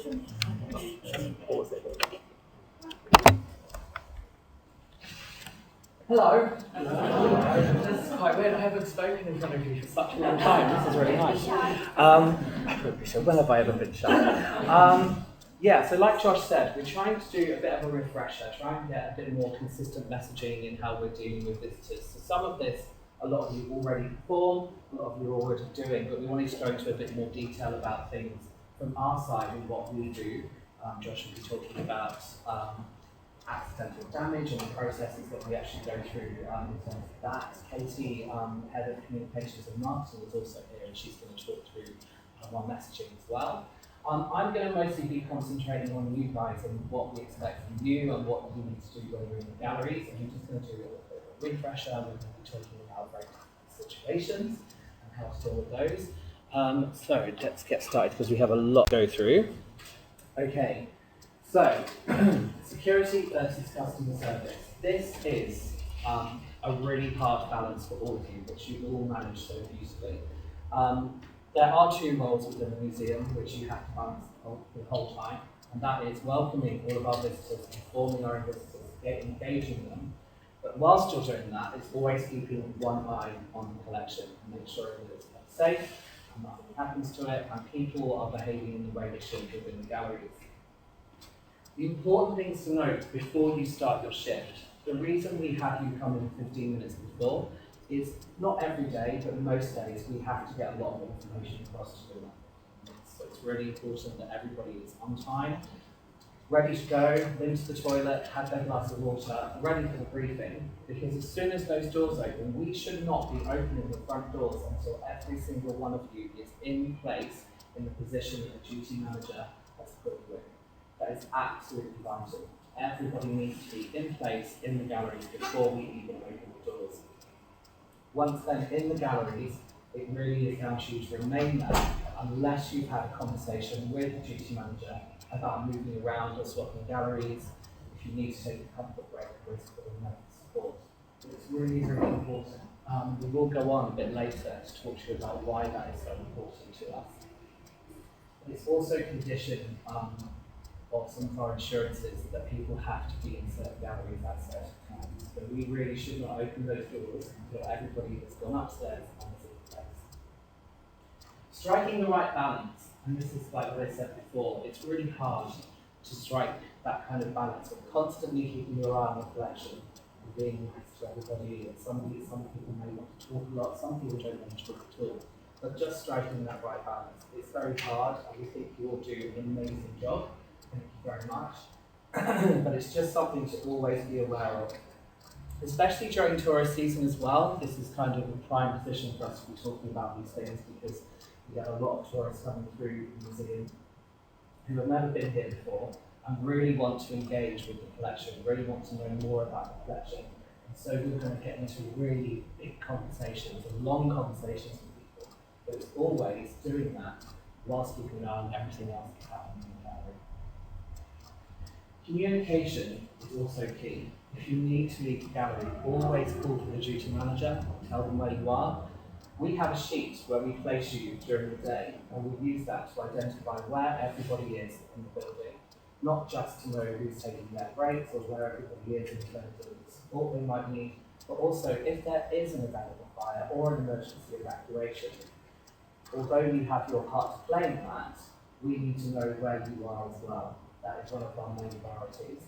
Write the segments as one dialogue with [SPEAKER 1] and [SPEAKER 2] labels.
[SPEAKER 1] Pause it. Hello. This is quite weird. I haven't spoken in front of you for such a long time. This is really nice. When have I ever been shy? So like Josh said, we're trying to do a bit of a refresher, trying to get a bit more consistent messaging in how we're dealing with visitors. So some of this, a lot of you already perform, a lot of you are already doing, but we wanted to go into a bit more detail about things from our side and what we do. Josh will be talking about accidental damage and the processes that we actually go through in terms of that. Katie, Head of Communications and Marketing, is also here, and she's going to talk through our messaging as well. I'm going to mostly be concentrating on you guys and what we expect from you and what you need to do when you're in the galleries, and we're just going to do a little bit of a refresher. We're going to be talking about very different situations and how to deal with those. So let's get started because we have a lot to go through. Okay. So, security versus customer service. This is a really hard balance for all of you, which you all manage so beautifully. There are two roles within the museum which you have to balance the whole time, and that is welcoming all of our visitors, informing our visitors, engaging them. But whilst you're doing that, it's always keeping one eye on the collection and make sure that it's kept safe and nothing happens to it, and people are behaving in the way they should within the galleries. The important things to note before you start your shift, the reason we have you come in 15 minutes before is not every day, but most days we have to get a lot of information across to them. So it's really important that everybody is on time, ready to go, been to the toilet, had their glass of water, ready for the briefing, because as soon as those doors open, we should not be opening the front doors until every single one of you is in place in the position that the duty manager has put you in. That is absolutely vital. Everybody needs to be in place in the galleries before we even open the doors. Once then in the galleries, it really is down to you to remain there unless you've had a conversation with the duty manager about moving around or swapping galleries, if you need to take a comfort break with medical support. But it's really, really important. We will go on a bit later to talk to you about why that is so important to us. But it's also conditioned of some of our insurances that people have to be in certain galleries at certain times. So we really should not open those doors until everybody has gone upstairs and is in place. Striking the right balance, and this is like what I said before, it's really hard to strike that kind of balance of constantly keeping your eye on the collection and being nice to everybody. And some people may want to talk a lot, some people don't want to talk at all. But just striking that right balance, it's very hard, and we think you all do an amazing job. Thank you very much. But it's just something to always be aware of. Especially during tourist season as well, this is kind of a prime position for us to be talking about these things because we get a lot of tourists coming through the museum who have never been here before and really want to engage with the collection, really want to know more about the collection. And so we're going to get into really big conversations and long conversations with people. But it's always doing that whilst keeping an eye on everything else that's happening in the gallery. Communication is also key. If you need to leave the gallery, always call for the duty manager, tell them where you are. We have a sheet where we place you during the day, and we use that to identify where everybody is in the building, not just to know who's taking their breaks or where everybody is in terms of the support they might need, but also if there is an event of a fire or an emergency evacuation. Although you have your part to play in that, we need to know where you are as well. That is one of our main priorities.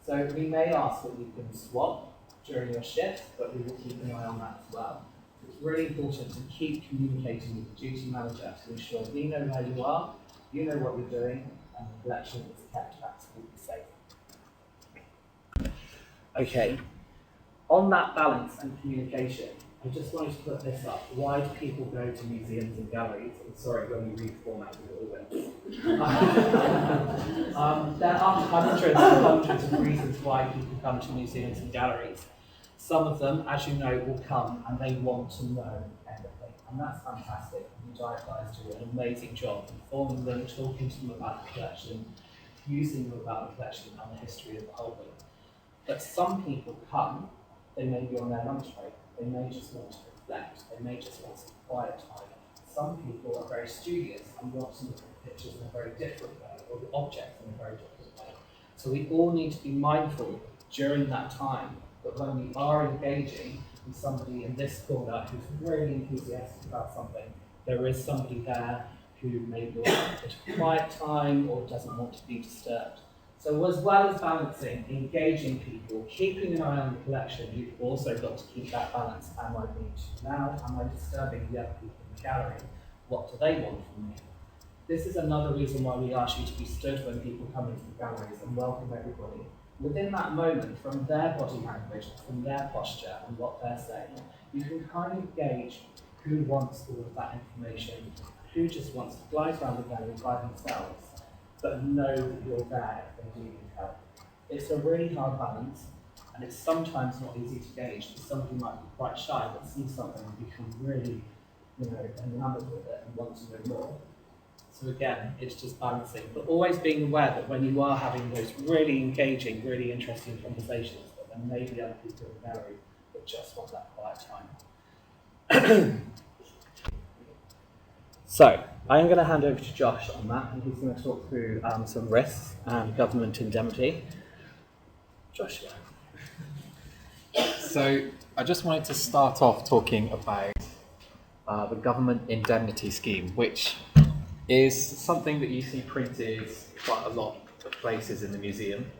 [SPEAKER 1] So we may ask that you can swap during your shift, but we will keep an eye on that as well. It's really important to keep communicating with the duty manager to ensure we know where you are, you know what you're doing, and the collection is kept absolutely safe. Okay, on that balance and communication, I just wanted to put this up. Why do people go to museums and galleries? I'm sorry, when we reformat it all went. There are hundreds and hundreds of reasons why people come to museums and galleries. Some of them, as you know, will come and they want to know everything. And that's fantastic. You guys do an amazing job informing them, talking to them about the collection, using them about the collection and the history of the Holburne. But some people come, they may be on their lunch break, they may just want to reflect, they may just want some quiet time. Some people are very studious and want to pictures in a very different way, or the objects in a very different way. So we all need to be mindful during that time that when we are engaging with somebody in this corner who's really enthusiastic about something, there is somebody there who maybe wants a bit of quiet time or doesn't want to be disturbed. So as well as balancing, engaging people, keeping an eye on the collection, you've also got to keep that balance. Am I being too loud? Am I disturbing the other people in the gallery? What do they want from me? This is another reason why we ask you to be stood when people come into the galleries and welcome everybody. Within that moment, from their body language, from their posture and what they're saying, you can kind of gauge who wants all of that information, who just wants to glide around the gallery by themselves, but know that you're there if they do need help. It's a really hard balance, and it's sometimes not easy to gauge, because somebody might be quite shy, but see something and become really, enamored with it and want to know more. So again, it's just balancing, but always being aware that when you are having those really engaging, really interesting conversations, that there may be other people in the gallery that just want that quiet time. So, I'm going to hand over to Josh on that, and he's going to talk through some risks and government indemnity. Joshua.
[SPEAKER 2] So, I just wanted to start off talking about the government indemnity scheme, which is something that you see printed quite a lot of places in the museum.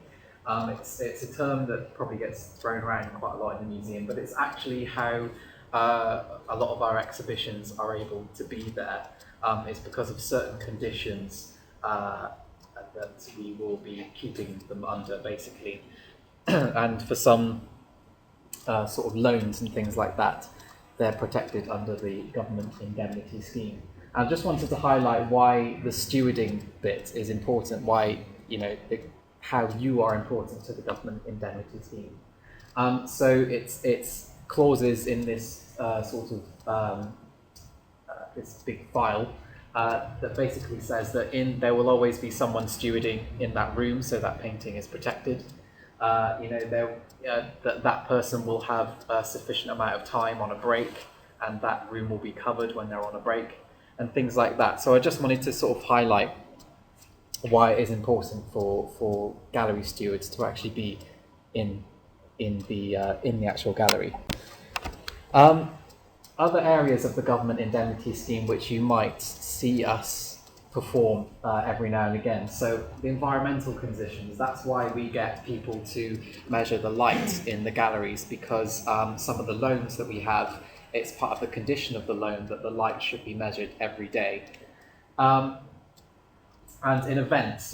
[SPEAKER 2] It's a term that probably gets thrown around quite a lot in the museum, but it's actually how a lot of our exhibitions are able to be there. It's because of certain conditions that we will be keeping them under, basically. And for some sort of loans and things like that, they're protected under the government indemnity scheme. I just wanted to highlight why the stewarding bit is important, why, how you are important to the government indemnity scheme. So it's clauses in this this big file that basically says that there will always be someone stewarding in that room, so that painting is protected. That person will have a sufficient amount of time on a break, and that room will be covered when they're on a break, and things like that. So I just wanted to sort of highlight why it is important for gallery stewards to actually be in the actual gallery. Other areas of the government indemnity scheme which you might see us perform every now and again. So the environmental conditions, that's why we get people to measure the light in the galleries, because some of the loans that we have, it's part of the condition of the loan that the light should be measured every day. And in events,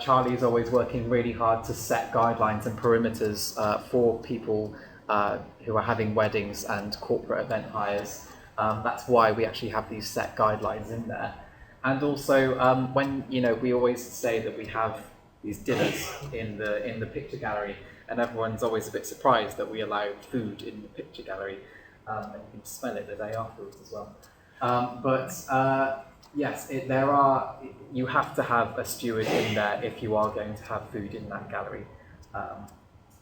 [SPEAKER 2] Charlie is always working really hard to set guidelines and perimeters for people who are having weddings and corporate event hires. That's why we actually have these set guidelines in there. And also, when we always say that we have these dinners in the picture gallery, and everyone's always a bit surprised that we allow food in the picture gallery, and you can smell it the day afterwards as well. Yes, you have to have a steward in there if you are going to have food in that gallery.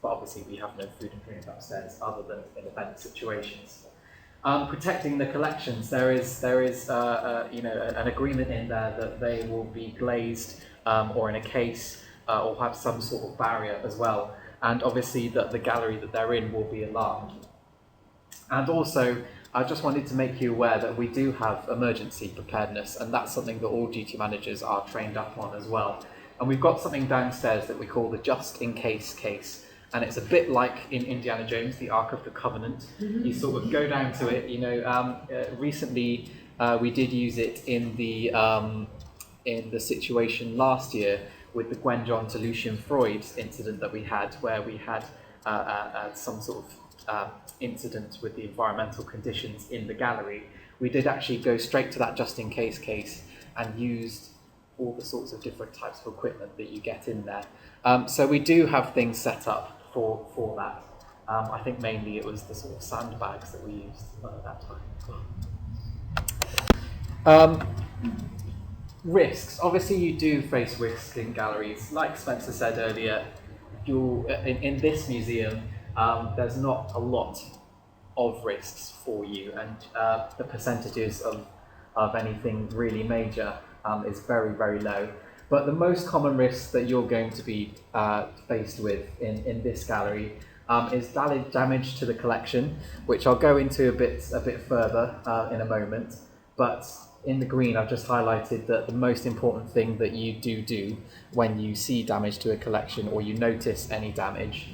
[SPEAKER 2] But obviously we have no food and drink upstairs other than in event situations. Protecting the collections, there is an agreement in there that they will be glazed or in a case or have some sort of barrier as well. And obviously that the gallery that they're in will be alarmed. And also, I just wanted to make you aware that we do have emergency preparedness, and that's something that all duty managers are trained up on as well. And we've got something downstairs that we call the just in case case. And it's a bit like in Indiana Jones, the Ark of the Covenant. You sort of go down to it. Recently we did use it in the situation last year with the Gwen John to Lucian Freud incident that we had, where we had some sort of incident with the environmental conditions in the gallery. We did actually go straight to that just in case case and used all the sorts of different types of equipment that you get in there. So we do have things set up for that. I think mainly it was the sort of sandbags that we used at that time. Risks. Obviously you do face risks in galleries. Like Spencer said earlier, in this museum, there's not a lot of risks for you, and the percentages of anything really major is very, very low. But the most common risk that you're going to be faced with in this gallery is damage to the collection, which I'll go into a bit further in a moment. But in the green, I've just highlighted that the most important thing that you do when you see damage to a collection or you notice any damage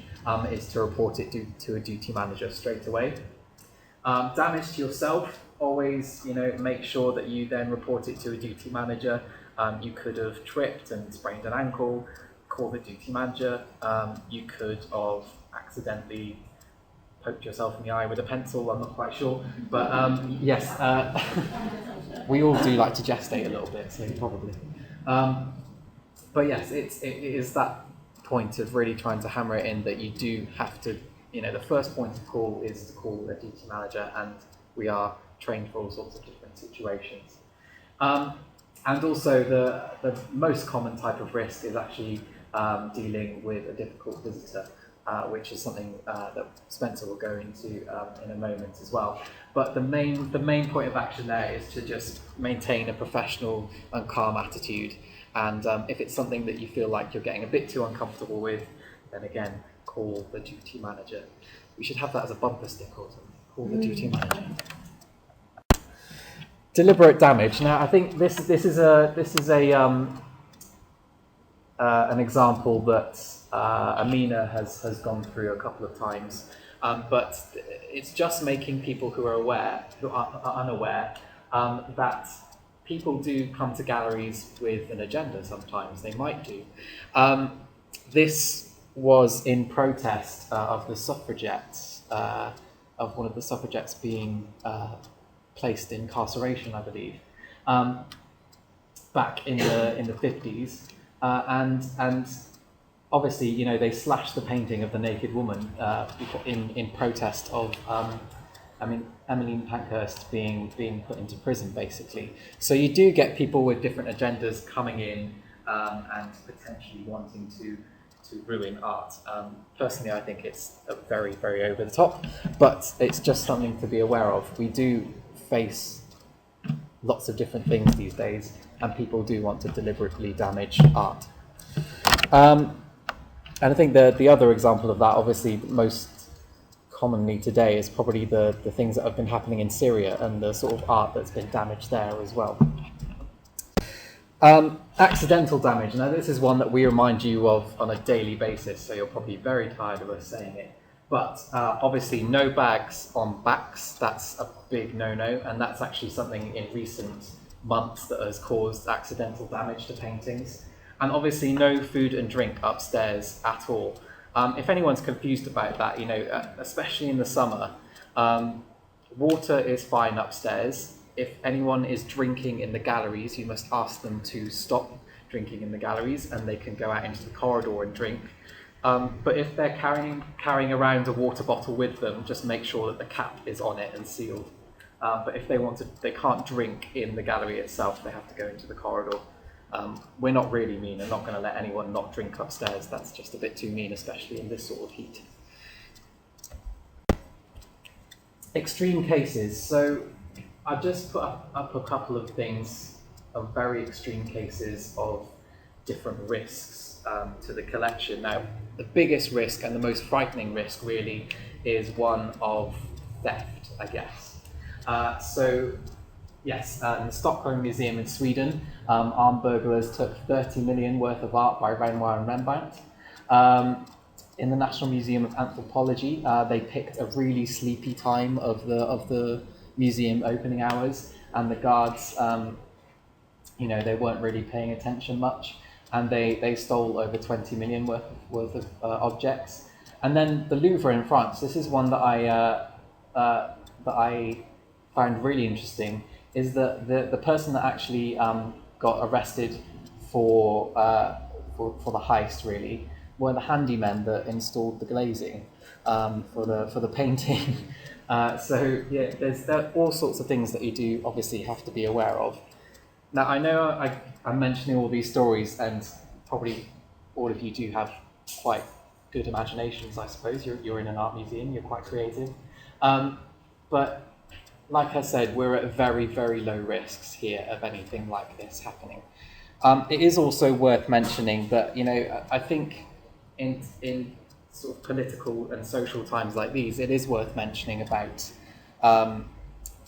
[SPEAKER 2] is to report it to a duty manager straight away. Damage to yourself, always make sure that you then report it to a duty manager. You could have tripped and sprained an ankle, call the duty manager. You could have accidentally poked yourself in the eye with a pencil, I'm not quite sure. But yes, we all do like to gestate a little bit, so probably. But yes, it is that point of really trying to hammer it in that you do have to, the first point of call is to call a duty manager, and we are trained for all sorts of different situations. And also the most common type of risk is actually dealing with a difficult visitor, which is something that Spencer will go into in a moment as well. But the main point of action there is to just maintain a professional and calm attitude. And if it's something that you feel like you're getting a bit too uncomfortable with, then again, call the duty manager. We should have that as a bumper sticker or something. Call the duty manager. Deliberate damage. Now, I think this is an example that Amina has gone through a couple of times, but it's just making people who are unaware that people do come to galleries with an agenda. Sometimes they might do. This was in protest of the suffragettes, of one of the suffragettes being placed in incarceration, I believe, back in the 50s, and obviously, they slashed the painting of the naked woman in protest of, Emmeline Pankhurst being put into prison, basically. So you do get people with different agendas coming in and potentially wanting to ruin art. Personally, I think it's very, very over the top, but it's just something to be aware of. We do face lots of different things these days, and people do want to deliberately damage art. And I think the other example of that, obviously most commonly today, is probably the things that have been happening in Syria and the sort of art that's been damaged there as well. Accidental damage. Now, this is one that we remind you of on a daily basis, so you're probably very tired of us saying it. But obviously, no bags on backs, that's a big no-no, and that's actually something in recent months that has caused accidental damage to paintings. And obviously, no food and drink upstairs at all. If anyone's confused about that, especially in the summer, water is fine upstairs. If anyone is drinking in the galleries, you must ask them to stop drinking in the galleries, and they can go out into the corridor and drink. But if they're carrying around a water bottle with them, just make sure that the cap is on it and sealed. But if they can't drink in the gallery itself, they have to go into the corridor. We're not really mean. I'm not going to let anyone not drink upstairs. That's just a bit too mean, especially in this sort of heat. Extreme cases. So I've just put up a couple of things of very extreme cases of different risks to the collection. Now, the biggest risk and the most frightening risk really is one of theft, I guess. Yes, in the Stockholm Museum in Sweden, armed burglars took 30 million worth of art by Renoir and Rembrandt. In the National Museum of Anthropology, they picked a really sleepy time of the museum opening hours, and the guards, they weren't really paying attention much, and they stole over 20 million worth of objects. And then the Louvre in France, this is one that I found really interesting, is that the person that actually got arrested for the heist really were the handymen that installed the glazing for the painting. So yeah, there are all sorts of things that you do obviously have to be aware of. Now I know I'm mentioning all these stories, and probably all of you do have quite good imaginations, I suppose. You're in an art museum, you're quite creative. But like I said, we're at very, very low risks here of anything like this happening. It is also worth mentioning that, I think in sort of political and social times like these, it is worth mentioning about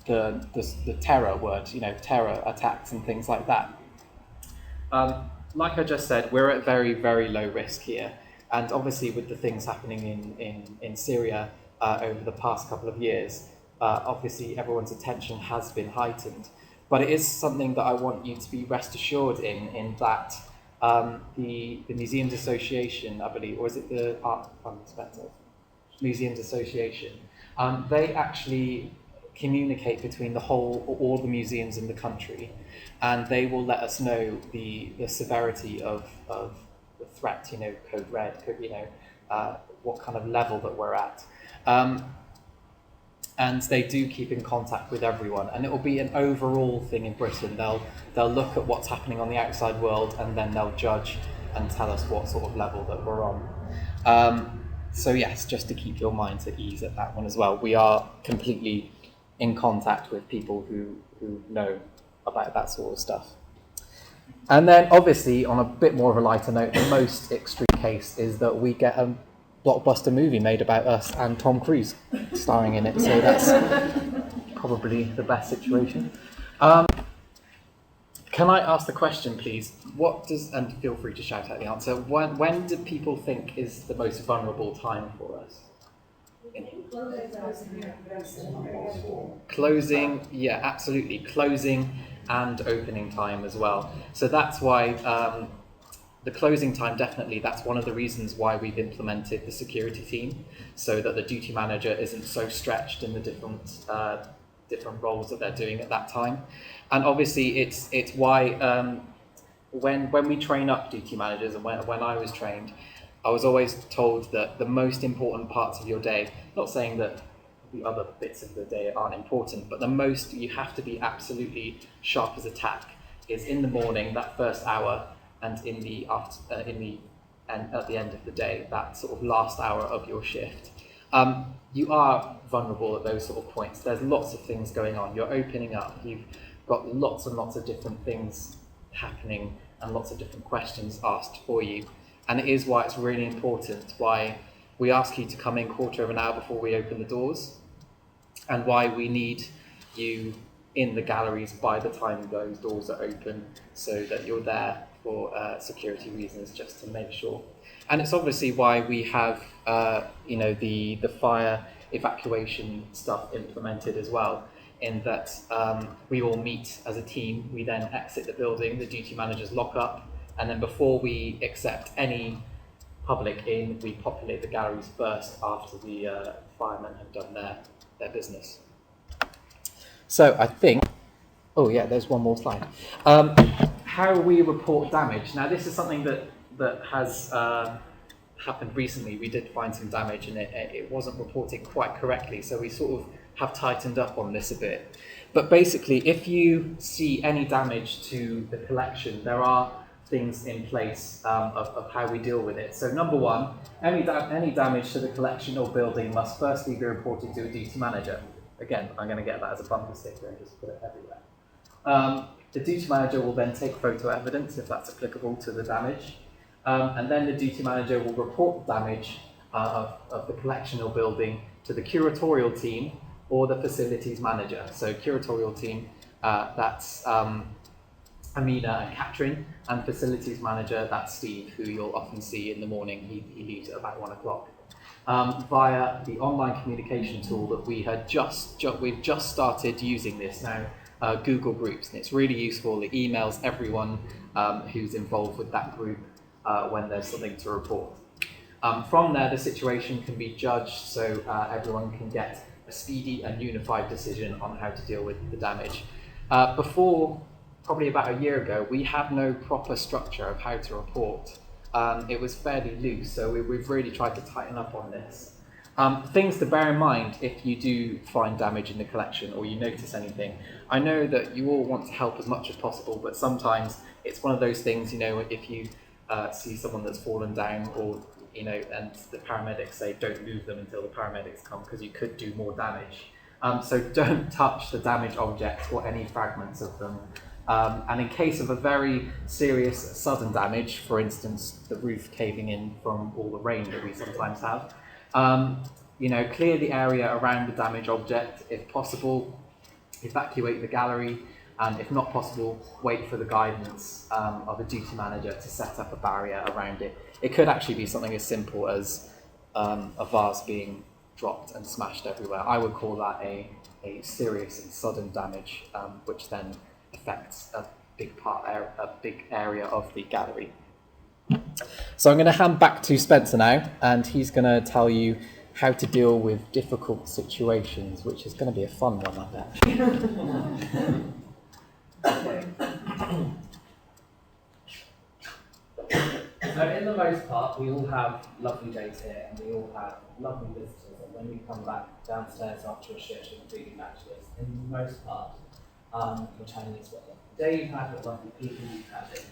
[SPEAKER 2] the terror word, terror attacks and things like that. Like I just said, we're at very, very low risk here. And obviously with the things happening in Syria over the past couple of years, obviously everyone's attention has been heightened. But it is something that I want you to be rest assured in that the Museums Association, I believe, or is it the Art Fund Inspector? Museums Association, they actually communicate between all the museums in the country, and they will let us know the severity of the threat, code red, what kind of level that we're at. And they do keep in contact with everyone, and it will be an overall thing in Britain. They'll look at what's happening on the outside world, and then they'll judge and tell us what sort of level that we're on. So yes, just to keep your minds at ease at that one as well. We are completely in contact with people who know about that sort of stuff. And then obviously, on a bit more of a lighter note, the most extreme case is that we get a blockbuster movie made about us and Tom Cruise starring in it. So that's probably the best situation. Can I ask the question, please? And feel free to shout out the answer, when do people think is the most vulnerable time for us? Closing, yeah, absolutely. Closing and opening time as well. So that's why the closing time, definitely, that's one of the reasons why we've implemented the security team, so that the duty manager isn't so stretched in the different roles that they're doing at that time. And obviously it's why when we train up duty managers, and when I was trained, I was always told that the most important parts of your day, not saying that the other bits of the day aren't important, but the most you have to be absolutely sharp as a tack is in the morning, that first hour, and at the end of the day, that sort of last hour of your shift. You are vulnerable at those sort of points. There's lots of things going on. You're opening up. You've got lots and lots of different things happening and lots of different questions asked for you. And it is why it's really important, why we ask you to come in quarter of an hour before we open the doors, and why we need you in the galleries by the time those doors are open, so that you're there for security reasons, just to make sure. And it's obviously why we have the fire evacuation stuff implemented as well, in that we all meet as a team, we then exit the building, the duty managers lock up, and then before we accept any public in, we populate the galleries first after the firemen have done their business. So I think, there's one more slide. How we report damage. Now this is something that has happened recently. We did find some damage and it wasn't reported quite correctly, so we sort of have tightened up on this a bit. But basically, if you see any damage to the collection, there are things in place of how we deal with it. So number one, any damage to the collection or building must firstly be reported to a duty manager. Again, I'm going to get that as a bumper sticker and just put it everywhere. The duty manager will then take photo evidence if that's applicable to the damage, and then the duty manager will report the damage of the collection or building to the curatorial team or the facilities manager. So curatorial team, that's Amina and Katrin, and facilities manager, that's Steve, who you'll often see in the morning. He leaves at about 1 o'clock. Via the online communication tool that we've just started using this now, Google Groups, and it's really useful. It emails everyone who's involved with that group when there's something to report. From there, the situation can be judged, so everyone can get a speedy and unified decision on how to deal with the damage. Before, probably about a year ago, we had no proper structure of how to report. It was fairly loose, so we've really tried to tighten up on this. Things to bear in mind if you do find damage in the collection or you notice anything. I know that you all want to help as much as possible, but sometimes it's one of those things, if you see someone that's fallen down or, and the paramedics say don't move them until the paramedics come because you could do more damage. So don't touch the damaged objects or any fragments of them. And in case of a very serious sudden damage, for instance, the roof caving in from all the rain that we sometimes have, clear the area around the damaged object if possible, evacuate the gallery, and if not possible, wait for the guidance of a duty manager to set up a barrier around it. It could actually be something as simple as a vase being dropped and smashed everywhere. I would call that a serious and sudden damage, which then affects a big area of the gallery. So I'm going to hand back to Spencer now, and he's going to tell you how to deal with difficult situations, which is going to be a fun one, I bet.
[SPEAKER 1] So in the most part, we all have lovely days here, and we all have lovely visitors, and when we come back downstairs after a shift and feeding back to us, in the most part, you're telling us what the day you've had, what lovely people you've had in.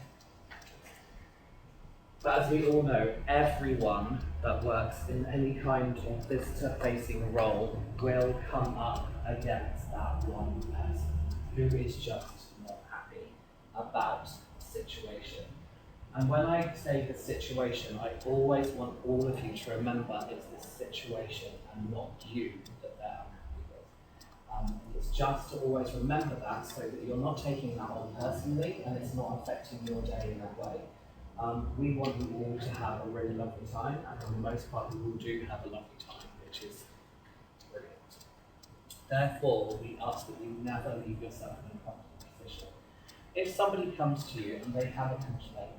[SPEAKER 1] But as we all know, everyone that works in any kind of visitor-facing role will come up against that one person who is just not happy about the situation. And when I say the situation, I always want all of you to remember it's the situation and not you that they're unhappy with. It's just to always remember that so that you're not taking that on personally and it's not affecting your day in that way. We want you all to have a really lovely time, and for the most part we all do have a lovely time, which is brilliant. Therefore, we ask that you never leave yourself in a comfortable position. If somebody comes to you and they have a complaint,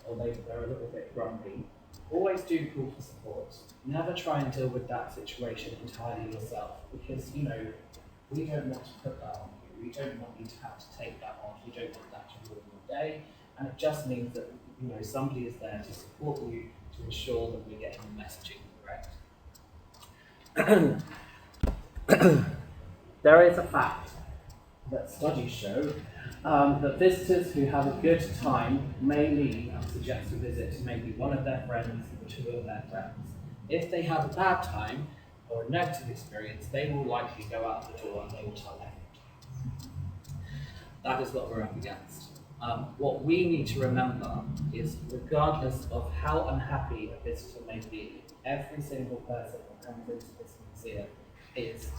[SPEAKER 1] or they're a little bit grumpy, always do call for support. Never try and deal with that situation entirely yourself, because we don't want to put that on you. We don't want you to have to take that on. We don't want that to ruin your day, and it just means that somebody is there to support you to ensure that we're getting the messaging correct. There is a fact that studies show that visitors who have a good time may leave and suggest a visit to maybe one of their friends or two of their friends. If they have a bad time or a negative experience, they will likely go out the door and they will tell everyone. That is what we're up against. What we need to remember is, regardless of how unhappy a visitor may be, every single person that comes into this museum is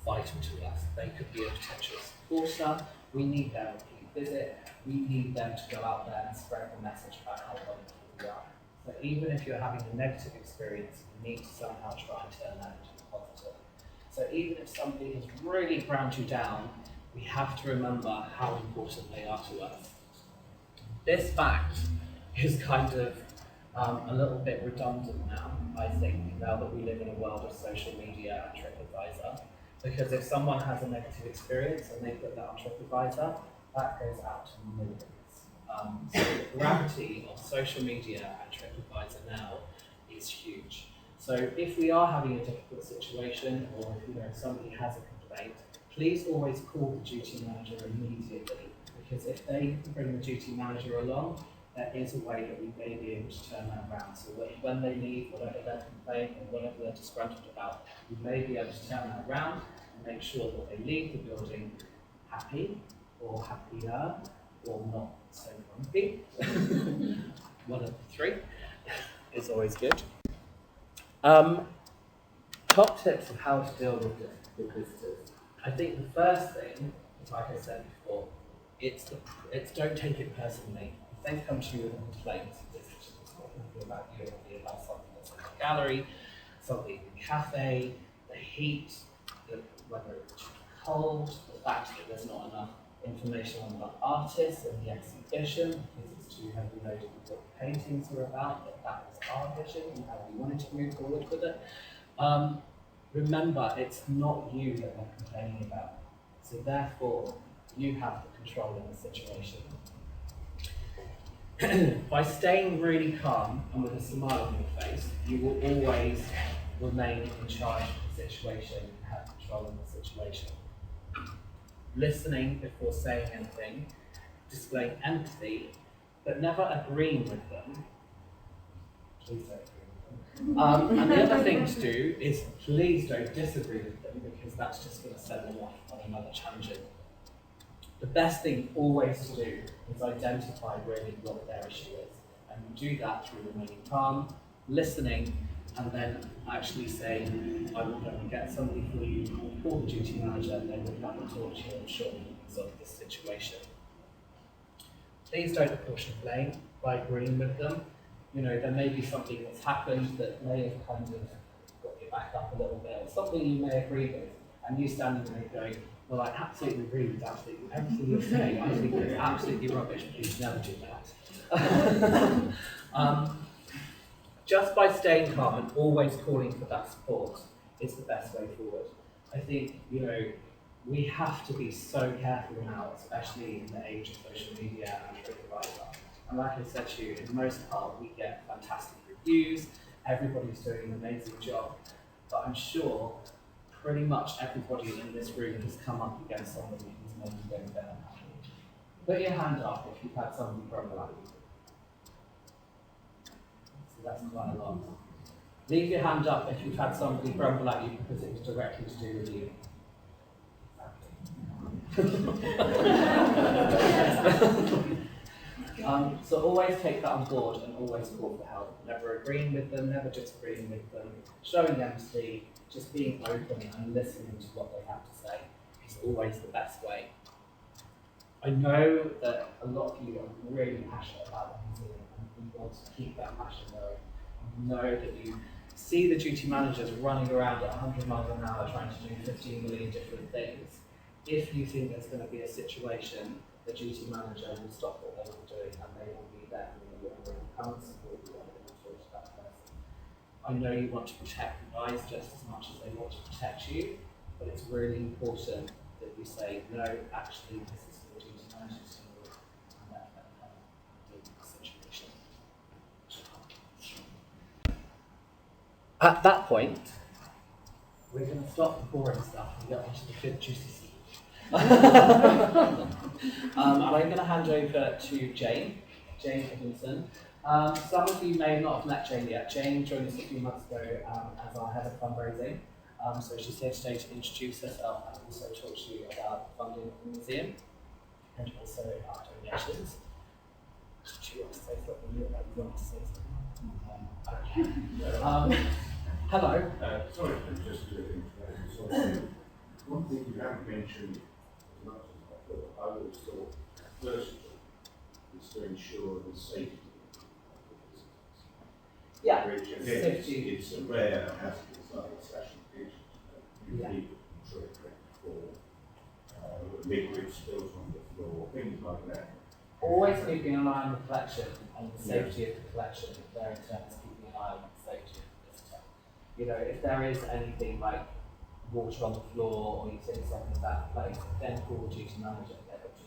[SPEAKER 1] vital to us. They could be a potential supporter. We need their repeat visit. We need them to go out there and spread the message about how wonderful we are. So even if you're having a negative experience, you need to somehow try and turn that into a positive. So even if somebody has really ground you down, we have to remember how important they are to us. This fact is kind of a little bit redundant now, I think, now that we live in a world of social media and TripAdvisor. Because if someone has a negative experience and they put that on TripAdvisor, that goes out to millions. So the gravity of social media and TripAdvisor now is huge. So if we are having a difficult situation, or if somebody has a complaint, please always call the duty manager immediately. Because if they bring the duty manager along, there is a way that we may be able to turn that around. So when they leave, whatever their complaint or whatever they're disgruntled about, we may be able to turn that around and make sure that they leave the building happy or happier or not so grumpy. One of the three is always good. Top tips of how to deal with visitors. I think the first thing, like I said before, it's don't take it personally. If they've come to you with a complaint, it's not going to be about you, it'll be about something that's in the gallery, something in the cafe, the heat, whether it's too cold, the fact that there's not enough information on the artists and the exhibition, because it's too heavily loaded with what the paintings are about, but that was our vision and how we wanted to move forward with it. Remember, it's not you that they're complaining about, so therefore, you have the control in the situation. By staying really calm and with a smile on your face, you will always remain in charge of the situation and have control in the situation. Listening before saying anything, displaying empathy, but never agreeing with them. Please don't agree with them. And the other thing to do is please don't disagree with them, because because that's just going to send them off on another tangent. The best thing always to do is identify really what their issue is. And you do that through remaining calm, listening, and then actually saying, I will go and get somebody for you, call the duty manager, and they will come and talk to you and show you resolve this situation. Please don't apportion blame by agreeing with them. You know, there may be something that's happened that may have kind of got you back up a little bit, or something you may agree with, and you standing there going, well, I absolutely agree with absolutely everything you're saying. I think it's absolutely rubbish. Please never do that. Just by staying calm and always calling for that support is the best way forward. I think, you know, we have to be so careful now, especially in the age of social media and TripAdvisor. And like I said to you, in most part, we get fantastic reviews. Everybody's doing an amazing job. But I'm sure pretty much everybody in this room has come up against somebody who's made you go better. Put your hand up if you've had somebody grumble at you. So that's quite a lot. Leave your hand up if you've had somebody grumble at you because it was directly to do with you. So always take that on board and always call for help. Never agreeing with them, never disagreeing with them, showing empathy, just being open and listening to what they have to say is always the best way. I know that a lot of you are really passionate about the museum and you want to keep that passion going. I know that you see the duty managers running around at 100 miles an hour trying to do 15 million different things. If you think there's going to be a situation, the duty manager will stop what they were doing and they will be there for you and they will come and support you and they will talk to that person. I know you want to protect the guys just as much as they want to protect you, but it's really important that you say, no, actually, this is for the duty manager to do and let them deal with the situation. At that point, we're going to stop the boring stuff and get onto the good, juicy stuff. And I'm going to hand over to Jane Ibbunson. Some of you may not have met Jane yet. Jane joined us a few months ago as our head of fundraising. So she's here today to introduce herself and also talk to you about funding of the museum and also our donations. She wants to say something, you want to say something? Hello.
[SPEAKER 3] Sorry, just to interrupt. One thing you haven't mentioned as much as I thought, I always thought, first of all, is to ensure the safety of the visitors.
[SPEAKER 1] Yeah,
[SPEAKER 3] Which again,
[SPEAKER 1] safety.
[SPEAKER 3] it's a rare hazardous like session patient.
[SPEAKER 1] Yeah.
[SPEAKER 3] People trip for liquid spills on the floor, things like that.
[SPEAKER 1] Always keeping an eye on the collection and the safety of the collection. There in terms of keeping an eye on the safety of the visitor. You know, if there is anything like water on the floor or you think something's out of place, then call the duty manager and get them to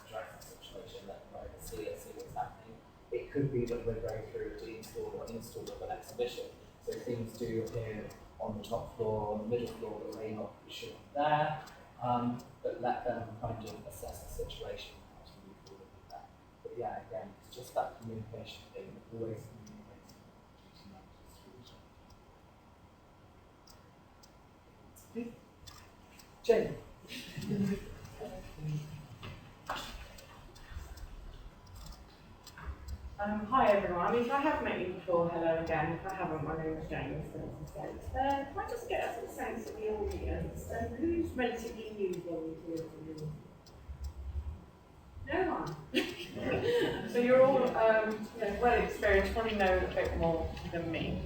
[SPEAKER 1] address the situation, let them oversee it, see what's happening. It could be that we're going through to install or install of an exhibition, so things do appear on the top floor, on the middle floor that may not be should be there, but let them kind of assess the situation and how to move forward with that. But yeah, again, it's just that communication thing, always communicating with the duty managers through each other. Jane.
[SPEAKER 4] Hi everyone, if I have met you before, hello again. If I haven't, my name is James. Can I just get a sort of sense of the audience? Who's relatively new volunteers in the No one. So you're all well experienced, probably know a bit more than me.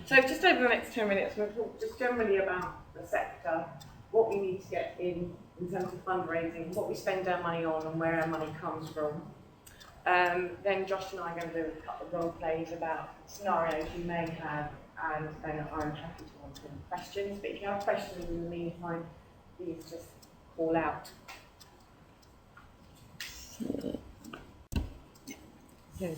[SPEAKER 4] So just over the next 10 minutes, we'll talk just generally about the sector, what we need to get in terms of fundraising, what we spend our money on and where our money comes from. Then Josh and I are going to do a couple of role plays about scenarios you may have, and then I'm happy to answer any questions. But if you have questions in the meantime, please just call out. Okay.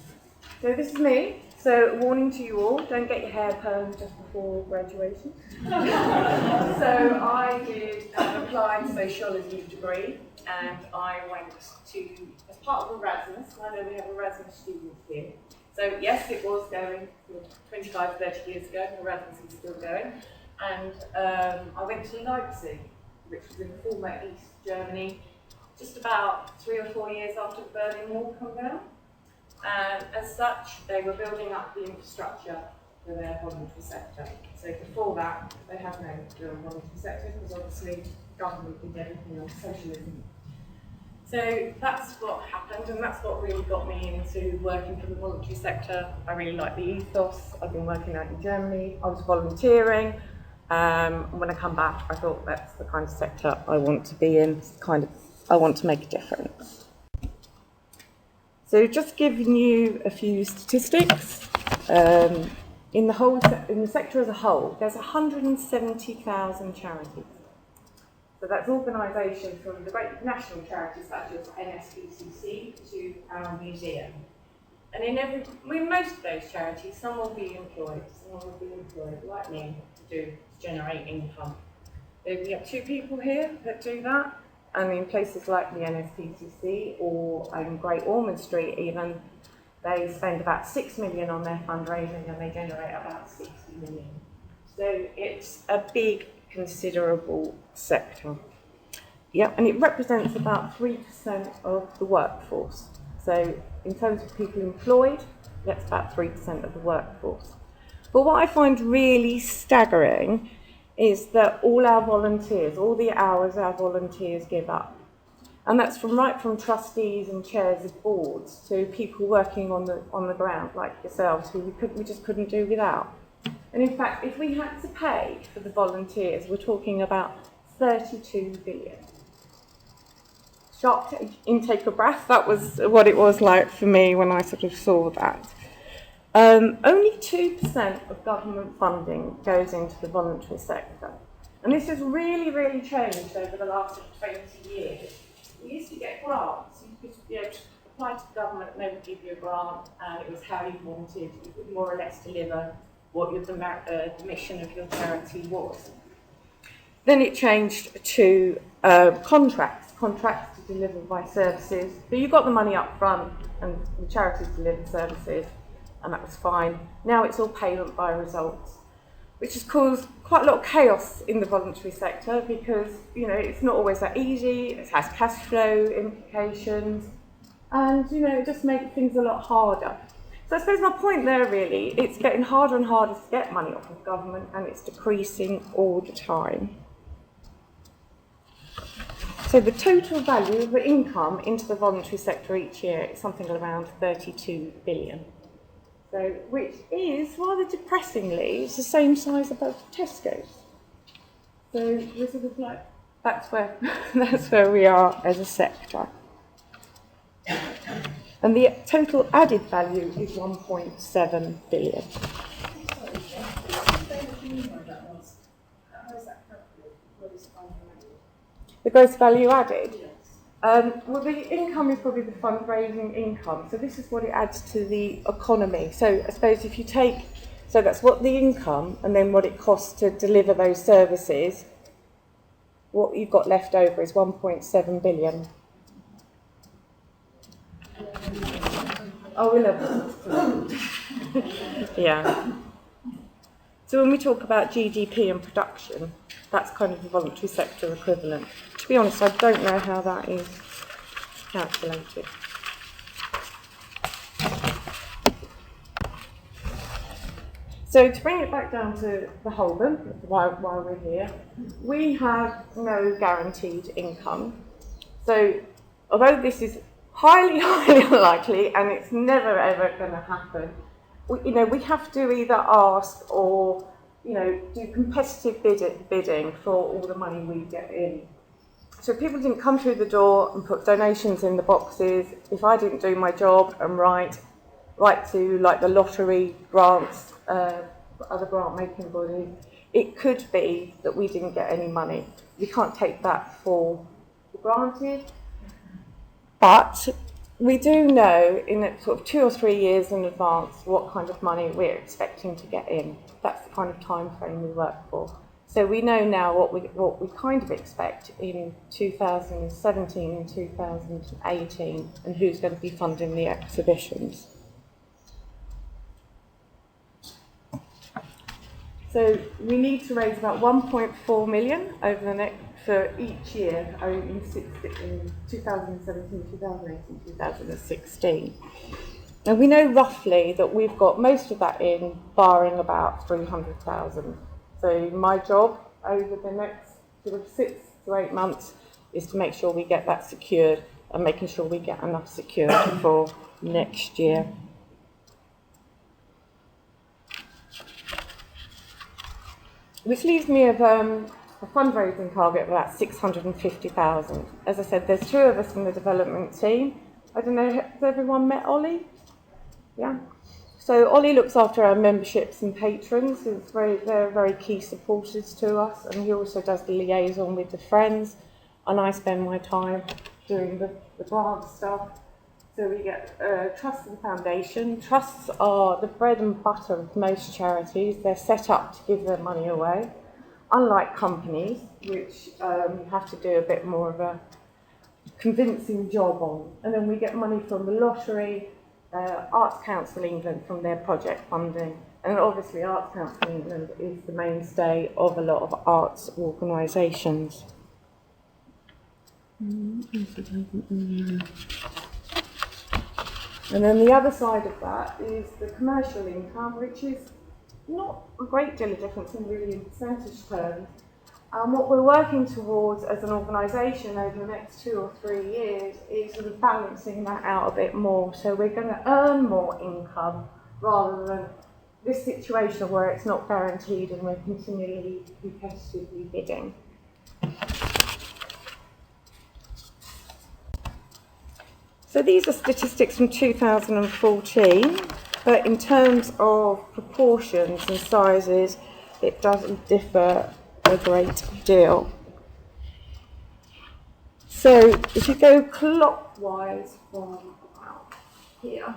[SPEAKER 4] So this is me. So warning to you all, don't get your hair permed just before graduation. So I did an applied sociology degree and I went to, as part of Erasmus, I know we have Erasmus students here. So yes, it was going 25, 30 years ago, Erasmus is still going. And I went to Leipzig which was in former East Germany, just about 3 or 4 years after the Berlin Wall came down. And as such, they were building up the infrastructure for their voluntary sector. So before that, they had no real voluntary sector because obviously government did everything on socialism. So that's what happened, and that's what really got me into working for the voluntary sector. I really like the ethos. I've been working out in Germany. I was volunteering. When I come back, I thought that's the kind of sector I want to be in. I want to make a difference. So just giving you a few statistics. In the sector as a whole, there's 170,000 charities. So that's organisations from the great national charities such as NSPCC to our museum. And in most of those charities, someone will be employed, like me, to generate income. We have 2 people here that do that, and in places like the NSPCC or Great Ormond Street even, they spend about 6 million on their fundraising and they generate about 60 million. So it's a big, considerable sector. Yeah, and it represents about 3% of the workforce. So in terms of people employed, that's about 3% of the workforce. But what I find really staggering is that all our volunteers, all the hours our volunteers give up, and that's right from trustees and chairs of boards to people working on the ground like yourselves, who we just couldn't do without. And in fact, if we had to pay for the volunteers, we're talking about 32 billion. Sharp intake of breath, that was what it was like for me when I sort of saw that. Only 2% of government funding goes into the voluntary sector. And this has really, really changed over the last 20 years. We used to get grants. You could apply to the government and they would give you a grant, and it was how you wanted. You could more or less deliver what the mission of your charity was. Then it changed to contracts to deliver by services. So you got the money up front and the charities delivered services, and that was fine. Now it's all payment by results, which has caused quite a lot of chaos in the voluntary sector because, it's not always that easy. It has cash flow implications, and, it just makes things a lot harder. So I suppose my point there really, it's getting harder and harder to get money off of government, and it's decreasing all the time. So the total value of the income into the voluntary sector each year is something around 32 billion. So, which is rather depressingly, it's the same size above Tesco's. So we're sort of like, that's where we are as a sector. And the total added value is 1.7 billion. The gross value added? Well, the income is probably the fundraising income. So this is what it adds to the economy. So I suppose if you take, so that's what the income and then what it costs to deliver those services, what you've got left over is 1.7 billion. Oh, 11. Yeah. So when we talk about GDP and production, that's kind of the voluntary sector equivalent. To be honest, I don't know how that is calculated. So to bring it back down to the Holburne, while we're here, we have no guaranteed income. So although this is highly, highly unlikely and it's never ever going to happen, we have to either ask or do competitive bidding for all the money we get in. So people didn't come through the door and put donations in the boxes. If I didn't do my job and write to like the lottery grants, other grant making bodies, it could be that we didn't get any money. We can't take that for granted. But we do know in sort of 2 or 3 years in advance what kind of money we're expecting to get in. That's the kind of time frame we work for. So we know now what we kind of expect in 2017 and 2018 and who's going to be funding the exhibitions. So we need to raise about 1.4 million over the next for each year in 2017, 2018, 2016. Now we know roughly that we've got most of that in, barring about 300,000. So my job over the next sort of 6 to 8 months is to make sure we get that secured and making sure we get enough secured for next year. Which leaves me with a fundraising target of about 650,000. As I said, there's 2 of us in the development team. I don't know, has everyone met Ollie? Yeah. So Ollie looks after our memberships and patrons. They're very key supporters to us, and he also does the liaison with the friends, and I spend my time doing the grant stuff. So we get trusts and foundation. Trusts are the bread and butter of most charities. They're set up to give their money away, unlike companies, which you have to do a bit more of a convincing job on. And then we get money from the lottery, Arts Council England from their project funding. And obviously Arts Council England is the mainstay of a lot of arts organisations. And then the other side of that is the commercial income, which is not a great deal of difference in really in percentage terms. What we're working towards as an organisation over the next 2 or 3 years is sort of balancing that out a bit more. So we're going to earn more income rather than this situation where it's not guaranteed and we're continually competitively bidding. So these are statistics from 2014, but in terms of proportions and sizes, it doesn't differ a great deal. So if you go clockwise from about here,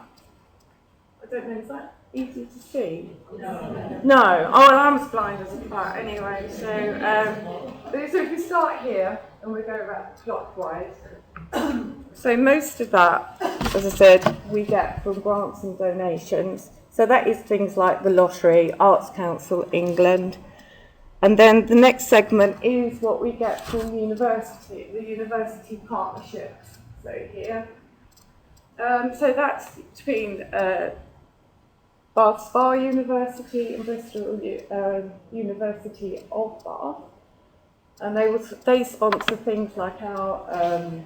[SPEAKER 4] I don't know, is that easy to see? No. Oh, well, I'm as blind as a bat anyway. So if we start here and we go about clockwise, so most of that, as I said, we get from grants and donations. So that is things like the lottery, Arts Council England. And then the next segment is what we get from the university partnerships. So here. So that's between Bath Spa University and Bristol University of Bath. And they sponsor things like our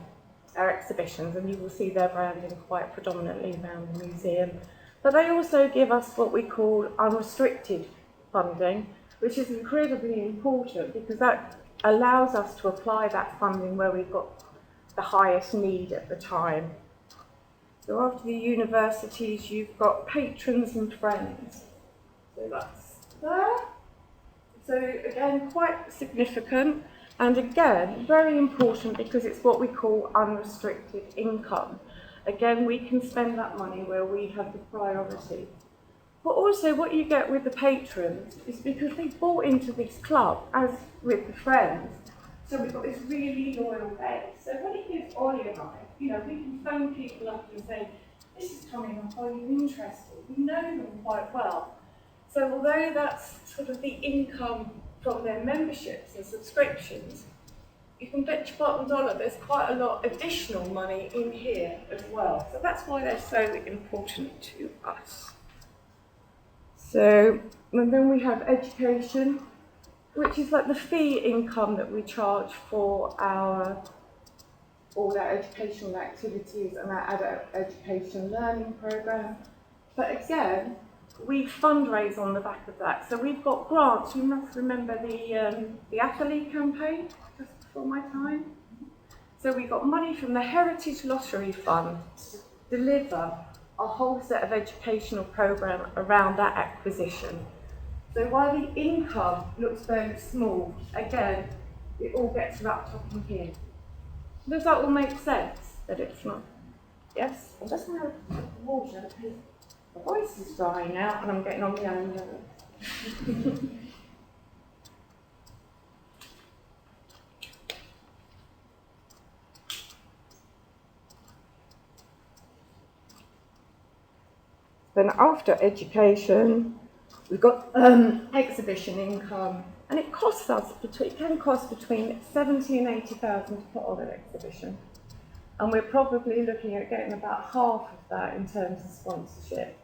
[SPEAKER 4] exhibitions, and you will see their branding quite predominantly around the museum. But they also give us what we call unrestricted funding, which is incredibly important because that allows us to apply that funding where we've got the highest need at the time. So after the universities, you've got patrons and friends. So that's there. So again, quite significant. And again, very important because it's what we call unrestricted income. Again, we can spend that money where we have the priority. But also what you get with the patrons is because they bought into this club, as with the friends, so we've got this really loyal base. So when it gives Ollie and I, we can phone people up and say, this is coming up, are you interested? We know them quite well. So although that's sort of the income from their memberships and subscriptions, you can bet your bottom dollar there's quite a lot additional money in here as well. So that's why they're so important to us. So, and then we have education, which is like the fee income that we charge for all our educational activities and our adult education learning program. But again, we fundraise on the back of that. So we've got grants. You must remember the athlete campaign just before my time. So we got money from the Heritage Lottery Fund to deliver a whole set of educational program around that acquisition. So while the income looks very small, again, it all gets wrapped up in here. Does that all make sense? That it's not? Yes? I'm just going to have water because my voice is drying out and I'm getting on my own level. Then after education, we've got exhibition income, And it costs us, it can cost between 70 and 80,000 to put on an exhibition. And we're probably looking at getting about half of that in terms of sponsorship.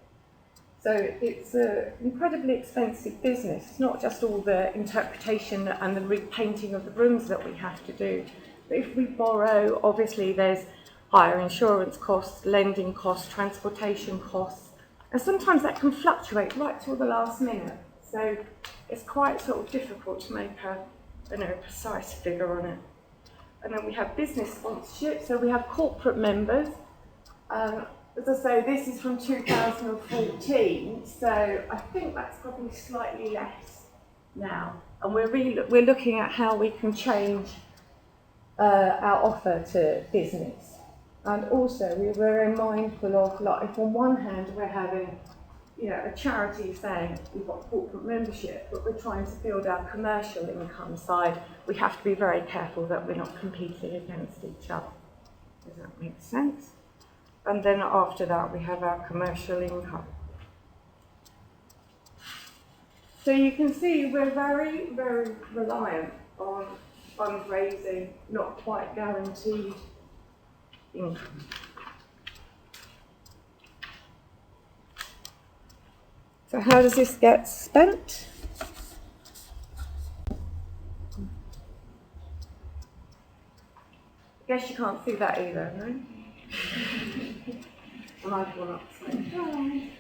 [SPEAKER 4] So it's an incredibly expensive business. It's not just all the interpretation and the repainting of the rooms that we have to do. But if we borrow, obviously there's higher insurance costs, lending costs, transportation costs, and sometimes that can fluctuate right till the last minute. So it's quite sort of difficult to make a precise figure on it. And then we have business sponsorship, so we have corporate members. As I say, this is from 2014, so I think that's probably slightly less now. And we're looking at how we can change our offer to business. And also, we're very mindful of, like, if on one hand we're having, a charity saying we've got corporate membership, but we're trying to build our commercial income side, we have to be very careful that we're not competing against each other. Does that make sense? And then after that, we have our commercial income. So you can see we're very, very reliant on fundraising, not quite guaranteed income. So how does this get spent? I guess you can't see that either, no? And I've gone up slightly down.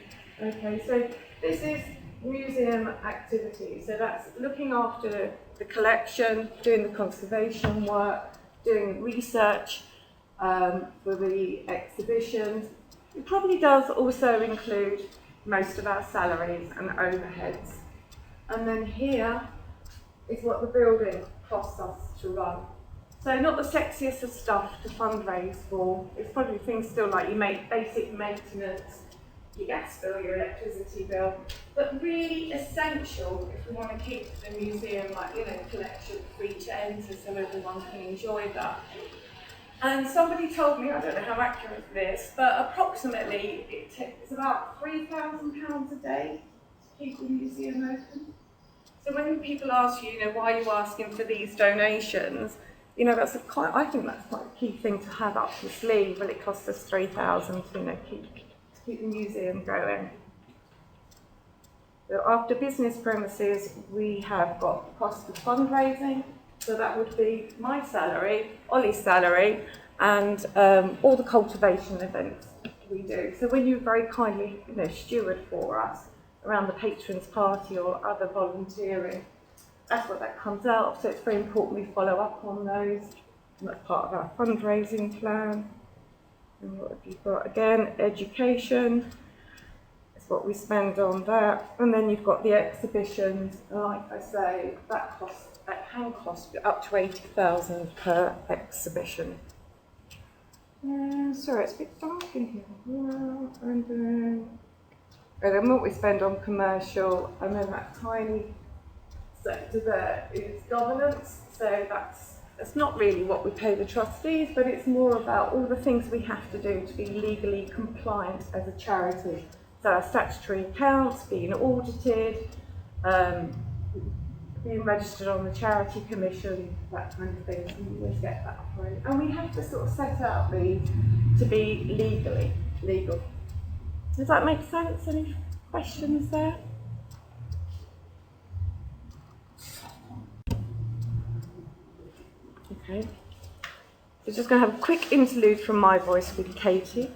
[SPEAKER 4] Okay, so this is museum activity. So that's looking after the collection, doing the conservation work, doing research for the exhibitions. It probably does also include most of our salaries and overheads. And then here is what the building costs us to run. So not the sexiest of stuff to fundraise for. It's probably things still like you make basic maintenance, your gas bill, your electricity bill, but really essential if we want to keep the museum, collection free to enter so everyone can enjoy that. And somebody told me, I don't know how accurate this, but approximately it's about £3,000 a day to keep the museum open. So when people ask you, why are you asking for these donations? I think that's quite a key thing to have up your sleeve. Well, it costs us £3,000 to keep the museum going. So after business premises, we have got the cost of fundraising. So that would be my salary, Ollie's salary, and all the cultivation events we do. So when you very kindly, steward for us around the patrons' party or other volunteering, that's what that comes out of. So it's very important we follow up on those. And that's part of our fundraising plan. And what have you got? Again, education. That's what we spend on that. And then you've got the exhibitions. And like I say, that can cost up to 80,000 per exhibition. Sorry, it's a bit dark in here. And then what we spend on commercial, and then that tiny sector there is governance. So that's not really what we pay the trustees, but it's more about all the things we have to do to be legally compliant as a charity. So our statutory accounts, being audited, being registered on the charity commission, that kind of thing. So we always get that right. And we have to sort of set out to be legal. Does that make sense? Any questions there? Okay. So just going to have a quick interlude from my voice with Katie.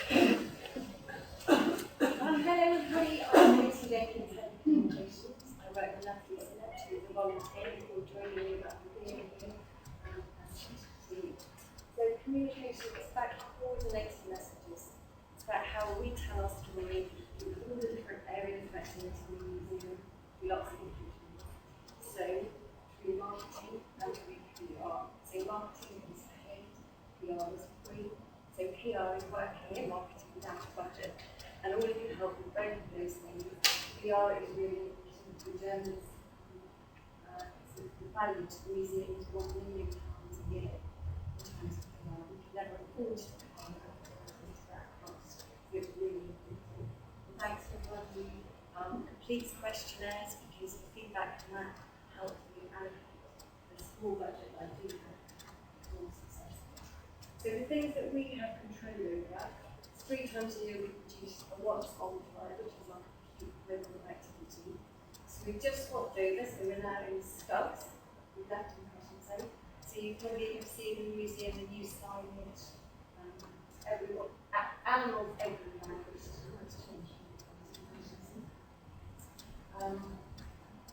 [SPEAKER 5] Hello everybody, I'm Katie Jenkins, Head of Communications. I work with Lovely Select, who is a volunteer for joining me about being here. So communication is about coordinating messages. It's about how we tell our story in all the different areas of activity in the museum, through lots of different tools. So through marketing and through PR. So marketing is paid, PR is free. So PR is working in marketing without a budget. And all of you help with both of those things. PR is really important for journalists. It's the value to the museum is £1 million a year in terms of PR. We can never afford to pay that cost. So it's really important. And thanks for everyone who completes questionnaires, because the feedback from that helps small budget, I do have more success. So the things that we have control over, 3 times a year we produce a what's on flyer, which is our regular activity. So we've just swapped over, so we're now in Stubbs, we've left impression zone. So you probably have seen in the museum the new signage, everywhere, animals everywhere, which is quite changing.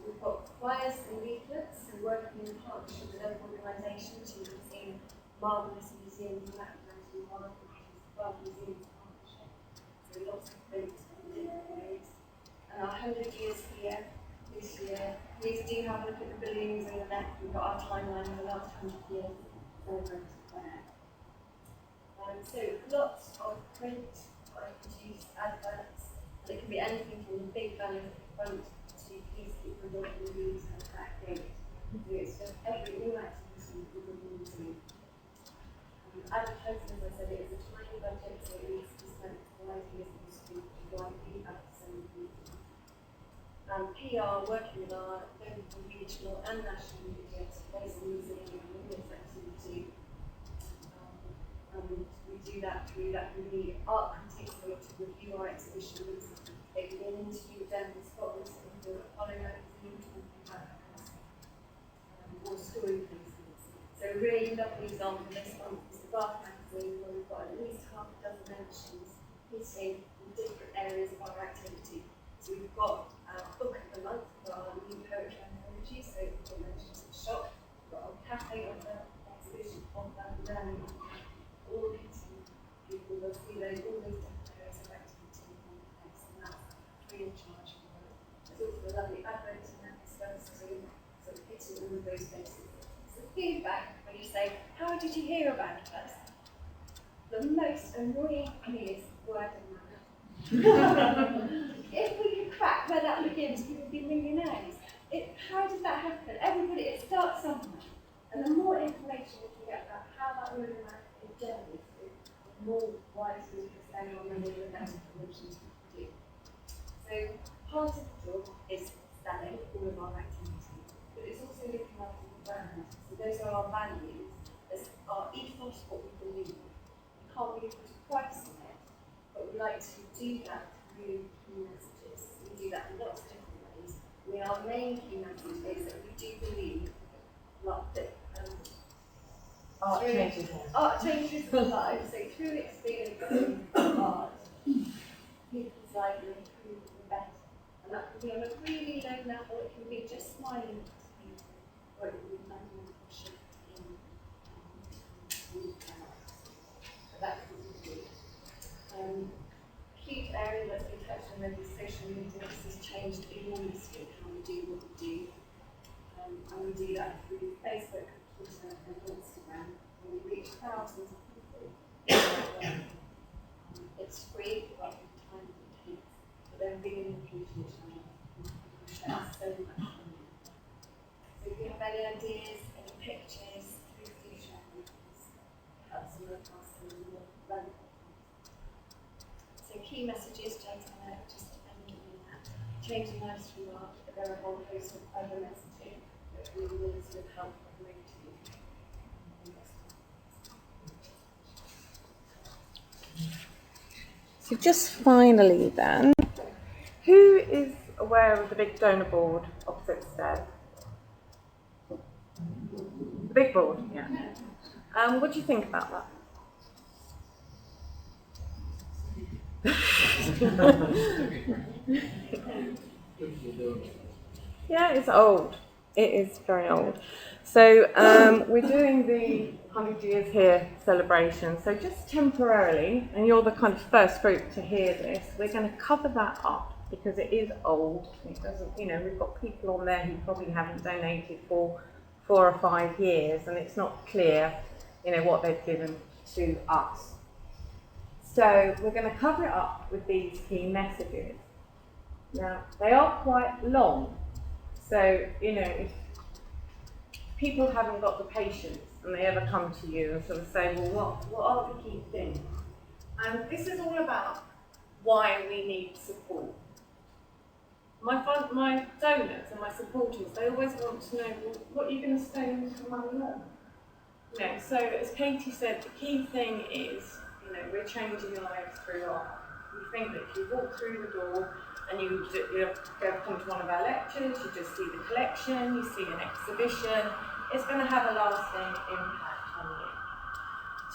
[SPEAKER 5] We've got flyers and leaflets, and working in partnership with other organisations. You can see marvellous museums and that marvellous museums partnership. So lots of things in different ways. And our 100 years here this year. Please do have a look at the balloons on the left. We've got our timeline of the last 100 years celebrated there. So lots of print, I produce adverts. It can be anything from the big banner at the front to please keep the local reviews at the back gate. So it's just every new activity within the museum. Advertising, as I said, it is a tiny budget, so it needs to be spent wisely as it to widely at the same time. PR, working with our local, regional and national media to place the museum in this activity. And we do that through that really art critics who to review our exhibitions. They can get an interview with them in Scotland, so they can do a follow magazine, or story pieces. So a really lovely example this month is the Bath magazine, where we've got at least half a dozen mentions hitting in different areas of our activity. So we've got our book of the month for our new poetry anthology, so we've got mentions of the shop, we've got our cafe on the exhibition on that learning. All hitting people will see those, all those different areas of activity on the place, and that's free of charge for them. There's also a lovely advert in that expense too, so hitting all of those places. So feedback, when you say, how did you hear about us? The most annoying thing is word of mouth. If we could crack where that begins, we would be millionaires. How did that happen? Everybody, it starts somewhere. And the more information we can get about how that word of mouth is generated, the more wisely we can spend our money and the better information we can do. So part of the job is selling all of our activities, but it's also looking after the brand. So those are our values, there's our ethos, what we believe. We can't really put a price on it, but we like to do that through key messages. We do that in lots of different ways. Our main key message is that we do believe that art changes lives. So through experiencing art, people's lives will improve and better. And that can be on a really low level. It can be just smiling at people, or it can be fundamental shift in so that can be good. Huge area that's been touched on already, social media. This has changed enormously how we do what we do. And we do that through Facebook, Twitter, and Instagram. And we reach thousands of people. It's free, but the time it takes. But they're really appreciate it. People share so much from it. So if you have any ideas, any pictures, please do share them with us. Help some of us in the more relevant. So key messages, just depending on that. Changing lives through art, but there are a whole host of other messages that we will sort of help bring to you.
[SPEAKER 4] So just finally then, who is aware of the big donor board opposite the stairs? The big board, yeah. What do you think about that? Yeah, it's old. It is very old. So we're doing the 100 Years Here celebration. So just temporarily, and you're the kind of first group to hear this, we're going to cover that up because it is old. It doesn't, we've got people on there who probably haven't donated for 4 or 5 years, and it's not clear, what they've given to us. So we're going to cover it up with these key messages. Now, they are quite long. So, if people haven't got the patience and they ever come to you and sort of say, well, what are the key things? And this is all about why we need support. My my donors and my supporters, they always want to know, well, what are you going to spend the money on? You know, so as Katie said, the key thing is, you know, we're changing lives through art. We think that if you walk through the door and you come to one of our lectures, you just see the collection, you see an exhibition, it's going to have a lasting impact on you.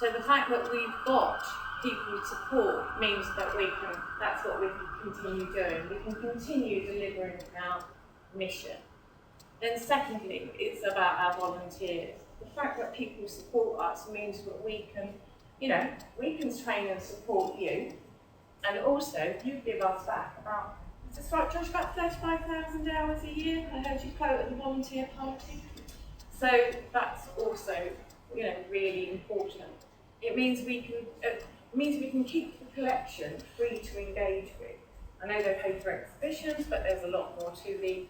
[SPEAKER 4] So the fact that we've got people support means that that's what we can continue doing. We can continue delivering our mission. Then secondly, it's about our volunteers. The fact that people support us means that we can, you know, we can train and support you, and also you give us back about, is this right, Josh, about 35,000 hours a year? I heard you quote at the volunteer party. So that's also, you know, really important. It means we can keep the collection free to engage with. I know they pay for exhibitions, but there's a lot more to the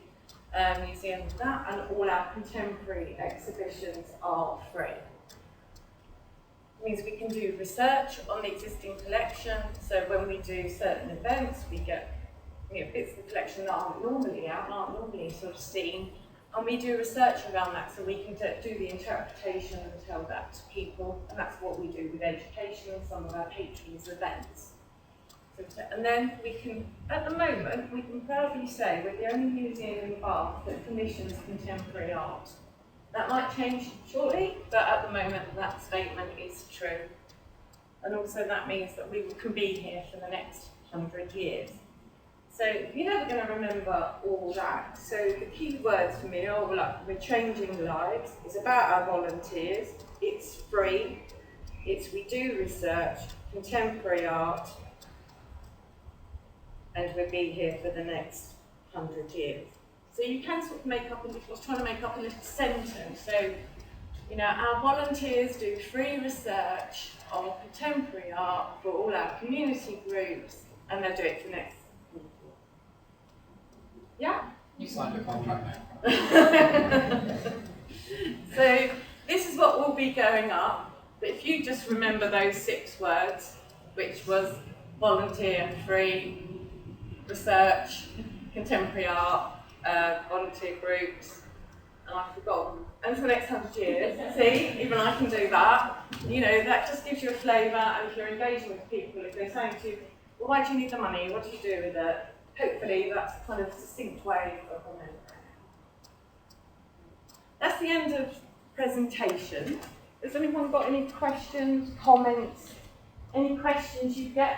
[SPEAKER 4] museum than that, and all our contemporary exhibitions are free. It means we can do research on the existing collection, so when we do certain events, we get, you know, bits of the collection that aren't normally out, aren't normally sort of seen, and we do research around that so we can do the interpretation and tell that to people, and that's what we do with education and some of our patrons' events. And then we can, at the moment, we can proudly say we're the only museum in Bath that commissions contemporary art. That might change shortly, but at the moment that statement is true. And also that means that we can be here for the next 100 years. So you're never going to remember all that. So the key words for me are, like, we're changing lives, it's about our volunteers, it's free, it's we do research, contemporary art, and we'll be here for the next 100 years. So you can sort of make up a little, I was trying to make up a little sentence. So, you know, our volunteers do free research on contemporary art for all our community groups, and they'll do it for the next 100 years. Yeah?
[SPEAKER 6] You signed a contract now.
[SPEAKER 4] So this is what will be going up, but if you just remember those 6 words, which was volunteer, free, research, contemporary art, volunteer groups, and I've forgotten, and for the next 100 years. See, even I can do that. You know, that just gives you a flavour, and if you're engaging with people, if they're saying to you, well, why do you need the money, what do you do with it? Hopefully that's kind of a succinct way of remembering. That's the end of presentation. Has anyone got any questions, comments, any questions you get?